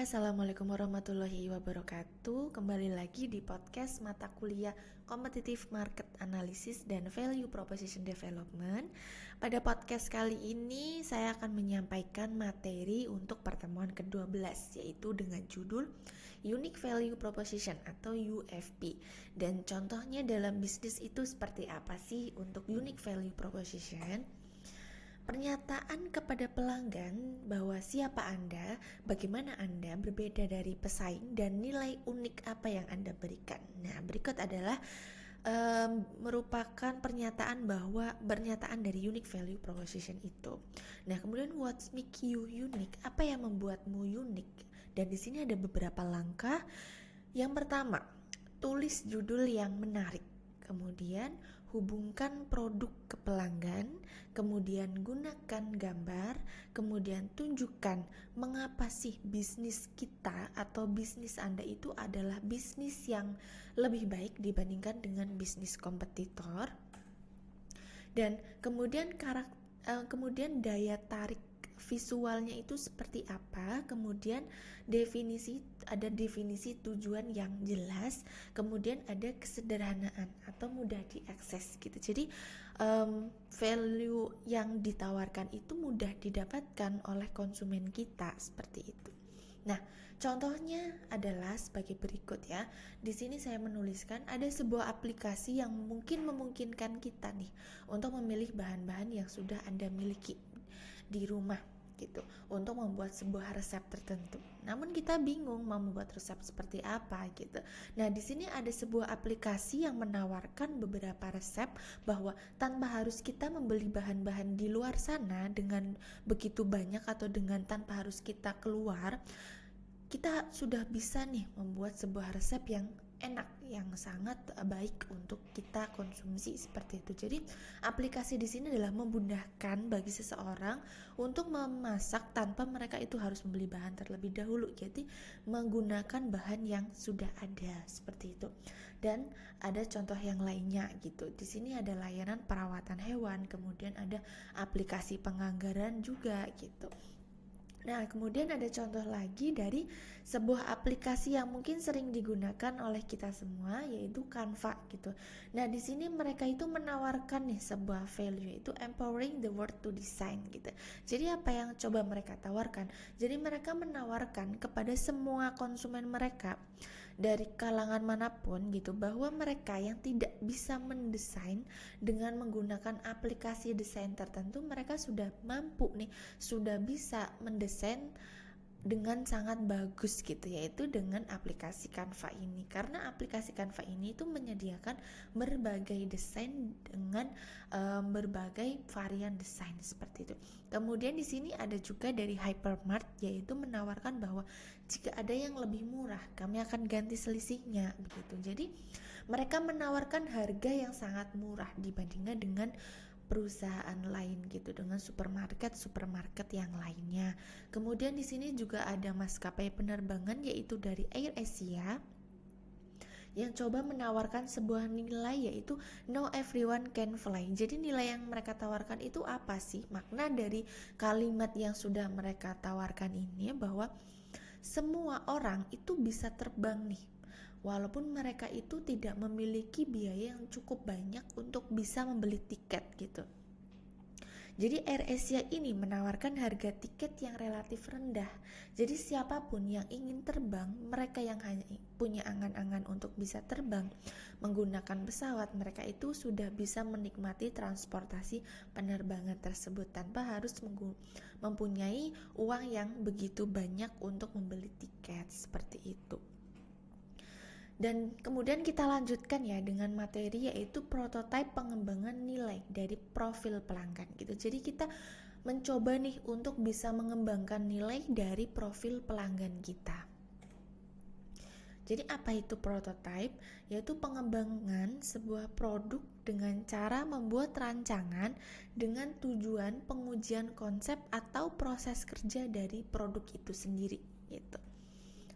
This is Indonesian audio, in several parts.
Assalamualaikum warahmatullahi wabarakatuh. Kembali lagi di podcast mata kuliah Competitive Market Analysis dan Value Proposition Development. Pada podcast kali ini saya akan menyampaikan materi untuk pertemuan ke-12, yaitu dengan judul Unique Value Proposition atau UFP. Dan contohnya dalam bisnis itu seperti apa sih untuk Unique Value Proposition? Pernyataan kepada pelanggan bahwa siapa Anda, bagaimana Anda berbeda dari pesaing, dan nilai unik apa yang Anda berikan. Nah, berikut adalah merupakan pernyataan dari unique value proposition itu. Nah, kemudian what make you unique? Apa yang membuatmu unik? Dan di sini ada beberapa langkah. Yang pertama, tulis judul yang menarik. Kemudian hubungkan produk ke pelanggan, kemudian gunakan gambar, kemudian tunjukkan mengapa sih bisnis kita atau bisnis Anda itu adalah bisnis yang lebih baik dibandingkan dengan bisnis kompetitor. Dan kemudian kemudian daya tarik visualnya itu seperti apa, kemudian ada definisi tujuan yang jelas, kemudian ada kesederhanaan atau mudah diakses gitu. Jadi value yang ditawarkan itu mudah didapatkan oleh konsumen kita seperti itu. Nah, contohnya adalah sebagai berikut ya. Di sini saya menuliskan ada sebuah aplikasi yang mungkin memungkinkan kita nih untuk memilih bahan-bahan yang sudah Anda miliki di rumah gitu untuk membuat sebuah resep tertentu. Namun kita bingung mau membuat resep seperti apa gitu. Nah, di sini ada sebuah aplikasi yang menawarkan beberapa resep bahwa tanpa harus kita membeli bahan-bahan di luar sana dengan begitu banyak atau dengan tanpa harus kita keluar, kita sudah bisa nih membuat sebuah resep yang enak, yang sangat baik untuk kita konsumsi seperti itu. Jadi aplikasi di sini adalah memudahkan bagi seseorang untuk memasak tanpa mereka itu harus membeli bahan terlebih dahulu. Jadi menggunakan bahan yang sudah ada seperti itu. Dan ada contoh yang lainnya gitu. Di sini ada layanan perawatan hewan, kemudian ada aplikasi penganggaran juga gitu. Nah, kemudian ada contoh lagi dari sebuah aplikasi yang mungkin sering digunakan oleh kita semua, yaitu Canva gitu. Nah, di sini mereka itu menawarkan nih sebuah value, yaitu empowering the world to design gitu. Jadi apa yang coba mereka tawarkan? Jadi mereka menawarkan kepada semua konsumen mereka dari kalangan manapun gitu, bahwa mereka yang tidak bisa mendesain dengan menggunakan aplikasi desain tertentu, mereka sudah mampu nih, sudah bisa mendesain dengan sangat bagus gitu, yaitu dengan aplikasi Canva ini. Karena aplikasi Canva ini itu menyediakan berbagai desain dengan berbagai varian desain seperti itu. Kemudian di sini ada juga dari Hypermart, yaitu menawarkan bahwa jika ada yang lebih murah, kami akan ganti selisihnya begitu. Jadi mereka menawarkan harga yang sangat murah dibandingkan dengan perusahaan lain gitu, dengan supermarket yang lainnya. Kemudian di sini juga ada maskapai penerbangan, yaitu dari AirAsia, yang coba menawarkan sebuah nilai, yaitu no everyone can fly. Jadi nilai yang mereka tawarkan itu apa sih? Makna dari kalimat yang sudah mereka tawarkan ini bahwa semua orang itu bisa terbang nih, walaupun mereka itu tidak memiliki biaya yang cukup banyak untuk bisa membeli tiket gitu. Jadi AirAsia ini menawarkan harga tiket yang relatif rendah. Jadi siapapun yang ingin terbang, mereka yang hanya punya angan-angan untuk bisa terbang menggunakan pesawat, mereka itu sudah bisa menikmati transportasi penerbangan tersebut tanpa harus mempunyai uang yang begitu banyak untuk membeli tiket seperti itu. Dan kemudian kita lanjutkan ya dengan materi, yaitu prototipe pengembangan nilai dari profil pelanggan gitu. Jadi kita mencoba nih untuk bisa mengembangkan nilai dari profil pelanggan kita. Jadi apa itu prototipe? Yaitu pengembangan sebuah produk dengan cara membuat rancangan dengan tujuan pengujian konsep atau proses kerja dari produk itu sendiri gitu.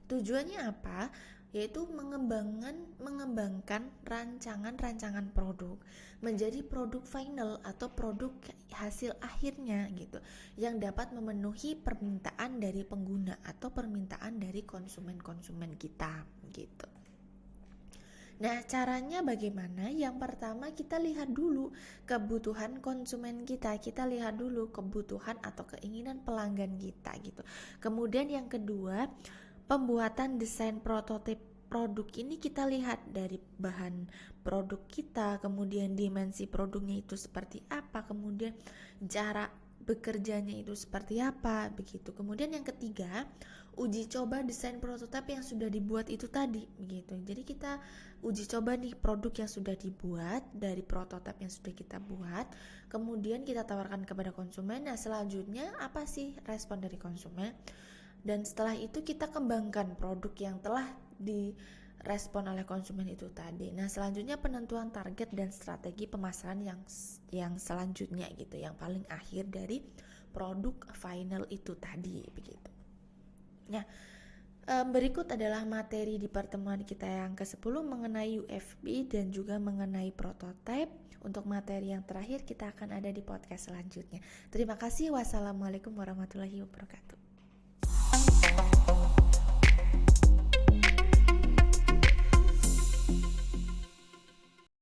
Tujuannya apa? yaitu mengembangkan rancangan-rancangan produk menjadi produk final atau produk hasil akhirnya gitu, yang dapat memenuhi permintaan dari pengguna atau permintaan dari konsumen-konsumen kita gitu. Nah, caranya bagaimana? Yang pertama, kita lihat dulu kebutuhan konsumen kita. Kita lihat dulu kebutuhan atau keinginan pelanggan kita gitu. Kemudian yang kedua, pembuatan desain prototip produk ini kita lihat dari bahan produk kita, kemudian dimensi produknya itu seperti apa, kemudian cara bekerjanya itu seperti apa, begitu. Kemudian yang ketiga, uji coba desain prototipe yang sudah dibuat itu tadi, begitu. Jadi kita uji coba nih produk yang sudah dibuat dari prototipe yang sudah kita buat, kemudian kita tawarkan kepada konsumen. Nah, selanjutnya apa sih respon dari konsumen? Dan setelah itu kita kembangkan produk yang telah direspon oleh konsumen itu tadi. Nah, selanjutnya penentuan target dan strategi pemasaran yang selanjutnya gitu, yang paling akhir dari produk final itu tadi, begitu. Nah, berikut adalah materi di pertemuan kita yang ke-10 mengenai UFB dan juga mengenai prototype. Untuk materi yang terakhir kita akan ada di podcast selanjutnya. Terima kasih. Wassalamualaikum warahmatullahi wabarakatuh.